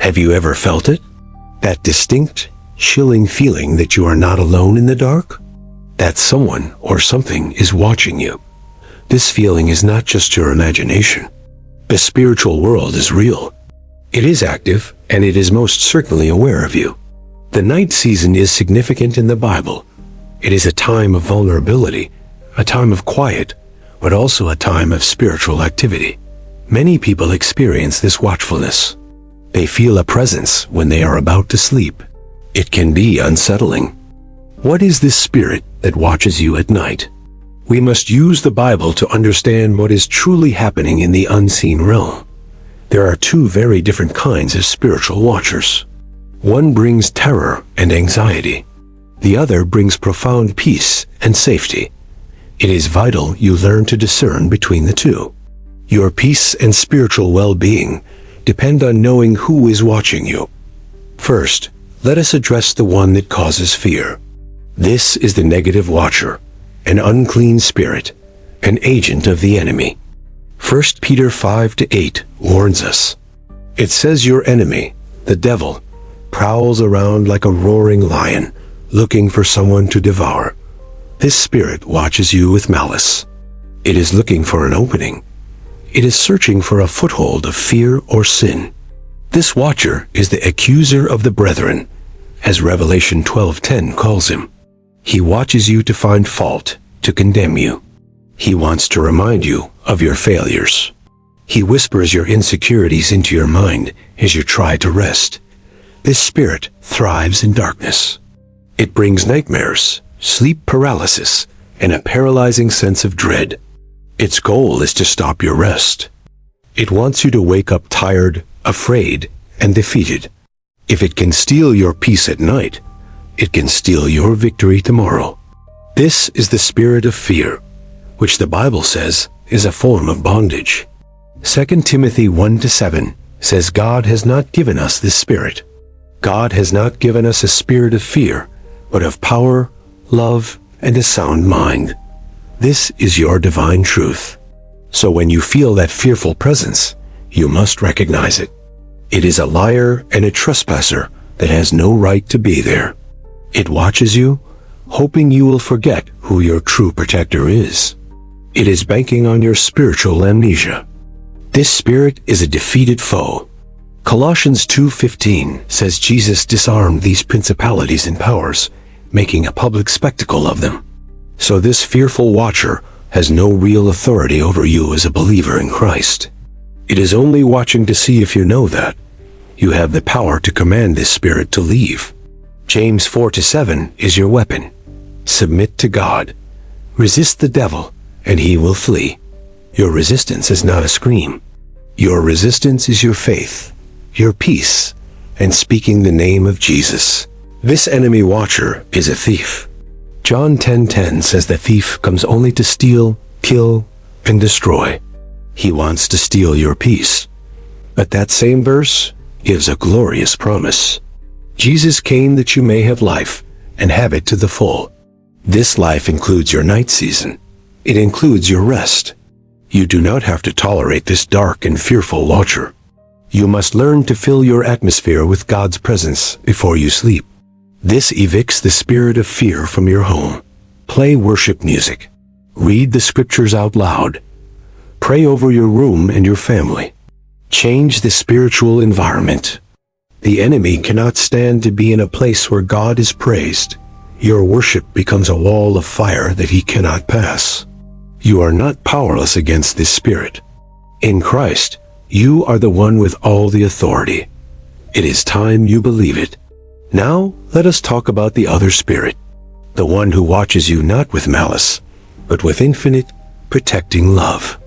Have you ever felt it? That distinct, chilling feeling that you are not alone in the dark? That someone or something is watching you. This feeling is not just your imagination. The spiritual world is real. It is active, and it is most certainly aware of you. The night season is significant in the Bible. It is a time of vulnerability, a time of quiet, but also a time of spiritual activity. Many people experience this watchfulness. They feel a presence when they are about to sleep. It can be unsettling. What is this spirit that watches you at night? We must use the Bible to understand what is truly happening in the unseen realm. There are two very different kinds of spiritual watchers. One brings terror and anxiety. The other brings profound peace and safety. It is vital you learn to discern between the two. Your peace and spiritual well-being depend on knowing who is watching you. First, let us address the one that causes fear. This is the negative watcher, an unclean spirit, an agent of the enemy. 1 Peter 5-8 warns us. It says your enemy, the devil, prowls around like a roaring lion, looking for someone to devour. This spirit watches you with malice. It is looking for an opening. It is searching for a foothold of fear or sin. This watcher is the accuser of the brethren, as Revelation 12:10 calls him. He watches you to find fault, to condemn you. He wants to remind you of your failures. He whispers your insecurities into your mind as you try to rest. This spirit thrives in darkness. It brings nightmares, sleep paralysis, and a paralyzing sense of dread. Its goal is to stop your rest. It wants you to wake up tired, afraid, and defeated. If it can steal your peace at night, it can steal your victory tomorrow. This is the spirit of fear, which the Bible says is a form of bondage. 2 Timothy 1-7 says God has not given us this spirit. God has not given us a spirit of fear, but of power, love, and a sound mind. This is your divine truth. So when you feel that fearful presence, you must recognize it. It is a liar and a trespasser that has no right to be there. It watches you, hoping you will forget who your true protector is. It is banking on your spiritual amnesia. This spirit is a defeated foe. Colossians 2:15 says Jesus disarmed these principalities and powers, making a public spectacle of them. So this fearful watcher has no real authority over you as a believer in Christ. It is only watching to see if you know that. You have the power to command this spirit to leave. James 4-7 is your weapon. Submit to God. Resist the devil, and he will flee. Your resistance is not a scream. Your resistance is your faith, your peace, and speaking the name of Jesus. This enemy watcher is a thief. John 10:10 says the thief comes only to steal, kill, and destroy. He wants to steal your peace. But that same verse gives a glorious promise. Jesus came that you may have life and have it to the full. This life includes your night season. It includes your rest. You do not have to tolerate this dark and fearful watcher. You must learn to fill your atmosphere with God's presence before you sleep. This evicts the spirit of fear from your home. Play worship music. Read the scriptures out loud. Pray over your room and your family. Change the spiritual environment. The enemy cannot stand to be in a place where God is praised. Your worship becomes a wall of fire that he cannot pass. You are not powerless against this spirit. In Christ, you are the one with all the authority. It is time you believe it. Now, let us talk about the other spirit, the one who watches you not with malice, but with infinite, protecting love.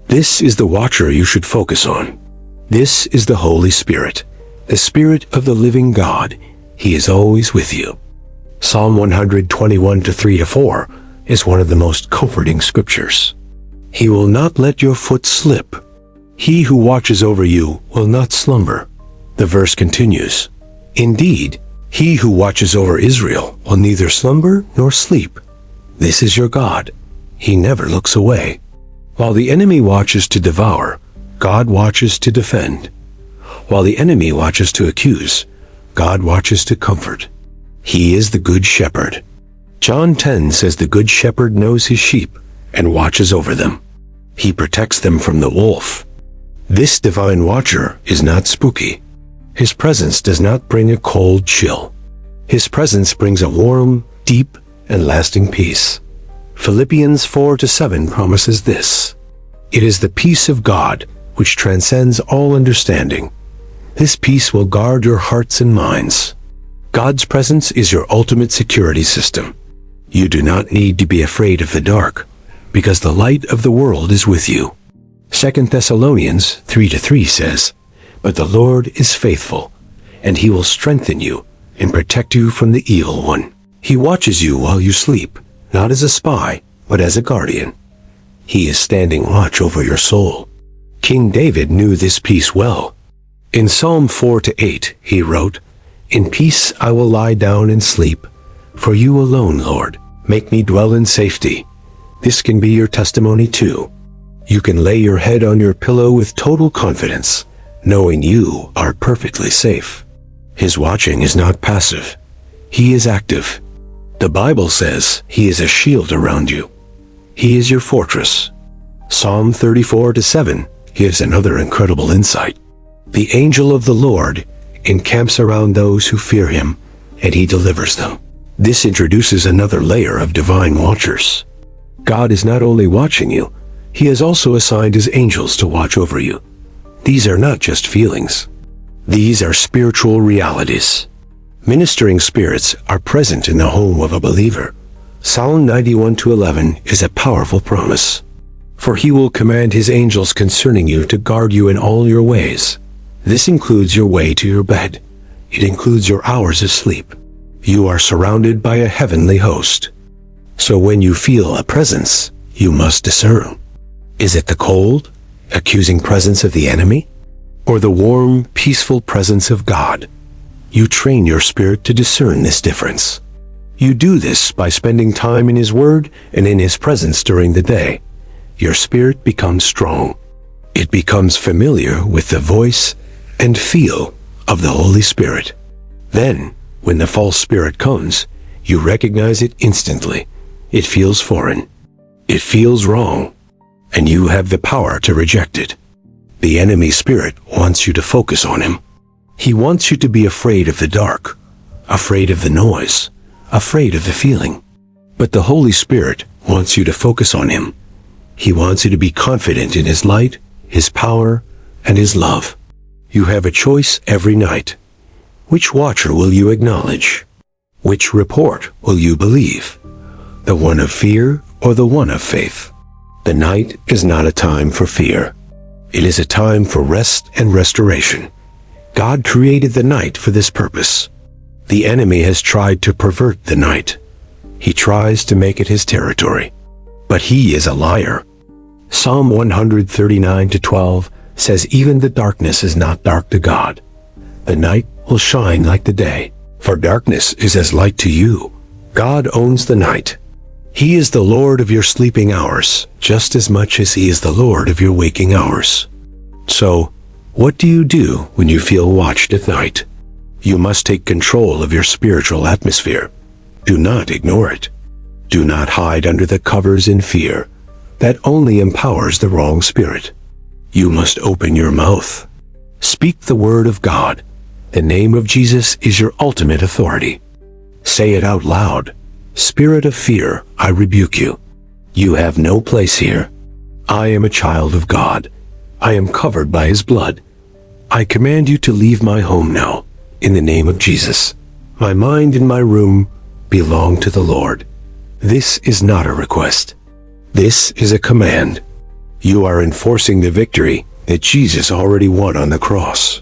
This is the watcher you should focus on. This is the Holy Spirit, the Spirit of the living God. He is always with you. Psalm 121:3-4 is one of the most comforting scriptures. He will not let your foot slip. He who watches over you will not slumber. The verse continues, indeed, he who watches over Israel will neither slumber nor sleep. This is your God. He never looks away. While the enemy watches to devour, God watches to defend. While the enemy watches to accuse, God watches to comfort. He is the good shepherd. John 10 says the good shepherd knows his sheep and watches over them. He protects them from the wolf. This divine watcher is not spooky. His presence does not bring a cold chill. His presence brings a warm, deep, and lasting peace. Philippians 4-7 promises this. It is the peace of God which transcends all understanding. This peace will guard your hearts and minds. God's presence is your ultimate security system. You do not need to be afraid of the dark, because the light of the world is with you. 2 Thessalonians 3-3 says, "But the Lord is faithful, and he will strengthen you and protect you from the evil one. He watches you while you sleep, not as a spy, but as a guardian. He is standing watch over your soul." King David knew this peace well. In Psalm 4-8, he wrote, "In peace I will lie down and sleep, for you alone, Lord, make me dwell in safety." This can be your testimony too. You can lay your head on your pillow with total confidence, knowing you are perfectly safe. His watching is not passive. He is active. The Bible says he is a shield around you. He is your fortress. Psalm 34-7 gives another incredible insight. The angel of the Lord encamps around those who fear him, and he delivers them. This introduces another layer of divine watchers. God is not only watching you, he has also assigned his angels to watch over you. These are not just feelings. These are spiritual realities. Ministering spirits are present in the home of a believer. Psalm 91-11 is a powerful promise. "For he will command his angels concerning you to guard you in all your ways." This includes your way to your bed. It includes your hours of sleep. You are surrounded by a heavenly host. So when you feel a presence, you must discern. Is it the cold, accusing presence of the enemy? Or the warm, peaceful presence of God? You train your spirit to discern this difference. You do this by spending time in his word and in his presence during the day. Your spirit becomes strong. It becomes familiar with the voice and feel of the Holy Spirit. Then, when the false spirit comes, you recognize it instantly. It feels foreign. It feels wrong. And you have the power to reject it. The enemy spirit wants you to focus on him. He wants you to be afraid of the dark, afraid of the noise, afraid of the feeling. But the Holy Spirit wants you to focus on him. He wants you to be confident in his light, his power, and his love. You have a choice every night. Which watcher will you acknowledge? Which report will you believe? The one of fear or the one of faith? The night is not a time for fear. It is a time for rest and restoration. God created the night for this purpose. The enemy has tried to pervert the night. He tries to make it his territory. But he is a liar. Psalm 139-12 says even the darkness is not dark to God. The night will shine like the day, for darkness is as light to you. God owns the night. He is the Lord of your sleeping hours, just as much as he is the Lord of your waking hours. So, what do you do when you feel watched at night? You must take control of your spiritual atmosphere. Do not ignore it. Do not hide under the covers in fear. That only empowers the wrong spirit. You must open your mouth. Speak the word of God. The name of Jesus is your ultimate authority. Say it out loud. Spirit of fear, I rebuke you. You have no place here. I am a child of God. I am covered by his blood. I command you to leave my home now, in the name of Jesus. My mind and my room belong to the Lord. This is not a request. This is a command. You are enforcing the victory that Jesus already won on the cross.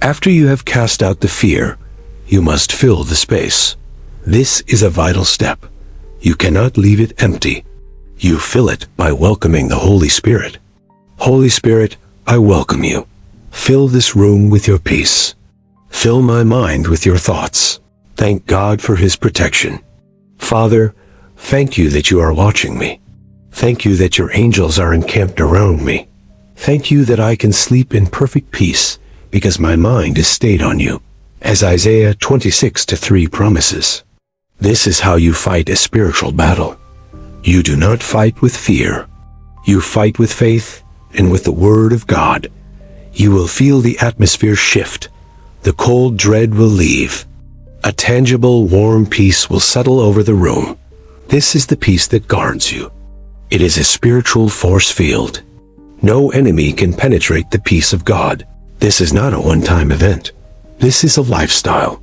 After you have cast out the fear, you must fill the space. This is a vital step. You cannot leave it empty. You fill it by welcoming the Holy Spirit. Holy Spirit, I welcome you. Fill this room with your peace. Fill my mind with your thoughts. Thank God for his protection. Father, thank you that you are watching me. Thank you that your angels are encamped around me. Thank you that I can sleep in perfect peace because my mind is stayed on you, as Isaiah 26:3 promises. This is how you fight a spiritual battle. You do not fight with fear. You fight with faith and with the Word of God. You will feel the atmosphere shift. The cold dread will leave. A tangible, warm peace will settle over the room. This is the peace that guards you. It is a spiritual force field. No enemy can penetrate the peace of God. This is not a one-time event. This is a lifestyle.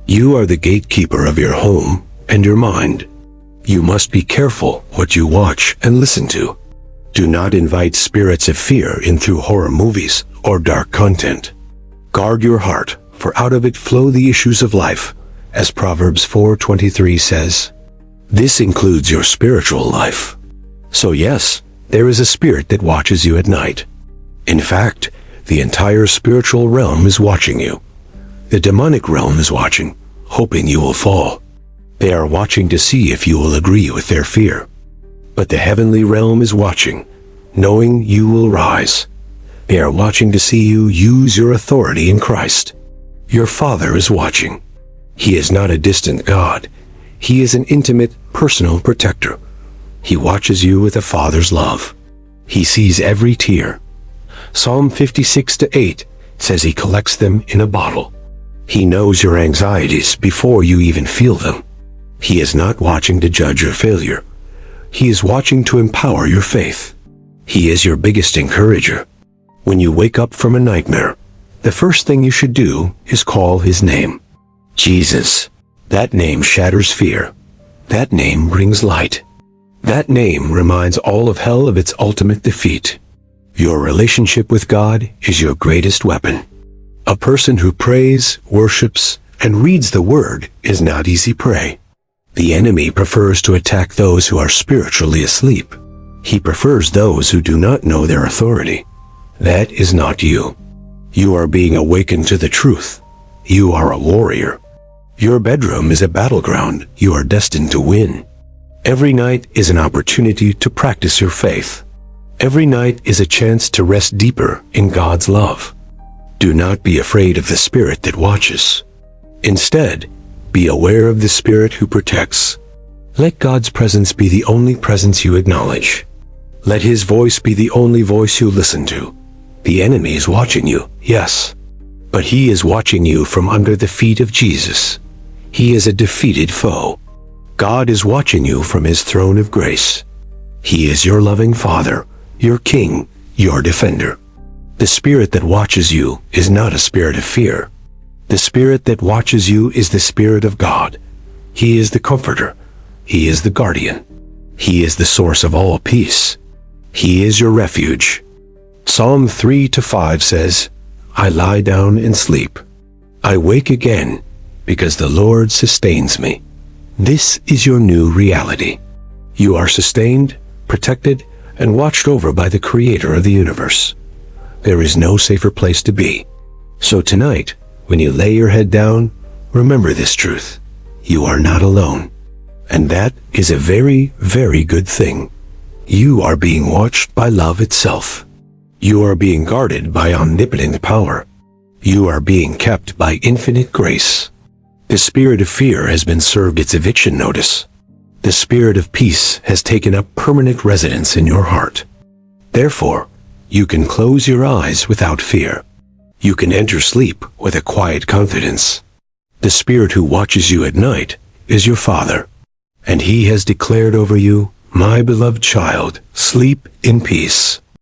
You are the gatekeeper of your home and your mind. You must be careful what you watch and listen to. Do not invite spirits of fear in through horror movies or dark content. Guard your heart, for out of it flow the issues of life, as Proverbs 4:23 says. This includes your spiritual life. So yes, there is a spirit that watches you at night. In fact, the entire spiritual realm is watching you. The demonic realm is watching, hoping you will fall. They are watching to see if you will agree with their fear. But the heavenly realm is watching, knowing you will rise. They are watching to see you use your authority in Christ. Your Father is watching. He is not a distant God. He is an intimate, personal protector. He watches you with a father's love. He sees every tear. Psalm 56:8 says he collects them in a bottle. He knows your anxieties before you even feel them. He is not watching to judge your failure. He is watching to empower your faith. He is your biggest encourager. When you wake up from a nightmare, the first thing you should do is call his name. Jesus. That name shatters fear. That name brings light. That name reminds all of hell of its ultimate defeat. Your relationship with God is your greatest weapon. A person who prays, worships, and reads the Word is not easy prey. The enemy prefers to attack those who are spiritually asleep. He prefers those who do not know their authority. That is not you. You are being awakened to the truth. You are a warrior. Your bedroom is a battleground you are destined to win. Every night is an opportunity to practice your faith. Every night is a chance to rest deeper in God's love. Do not be afraid of the spirit that watches. Instead, be aware of the spirit who protects. Let God's presence be the only presence you acknowledge. Let his voice be the only voice you listen to. The enemy is watching you, yes, but he is watching you from under the feet of Jesus. He is a defeated foe. God is watching you from his throne of grace. He is your loving Father, your King, your defender. The spirit that watches you is not a spirit of fear. The spirit that watches you is the Spirit of God. He is the comforter. He is the guardian. He is the source of all peace. He is your refuge. Psalm 3-5 says, I lie down and sleep. I wake again because the Lord sustains me. This is your new reality. You are sustained, protected, and watched over by the Creator of the universe. There is no safer place to be. So tonight, when you lay your head down, remember this truth. You are not alone. And that is a very, very good thing. You are being watched by love itself. You are being guarded by omnipotent power. You are being kept by infinite grace. The spirit of fear has been served its eviction notice. The spirit of peace has taken up permanent residence in your heart. Therefore, you can close your eyes without fear. You can enter sleep with a quiet confidence. The Spirit who watches you at night is your Father, and he has declared over you, my beloved child, sleep in peace.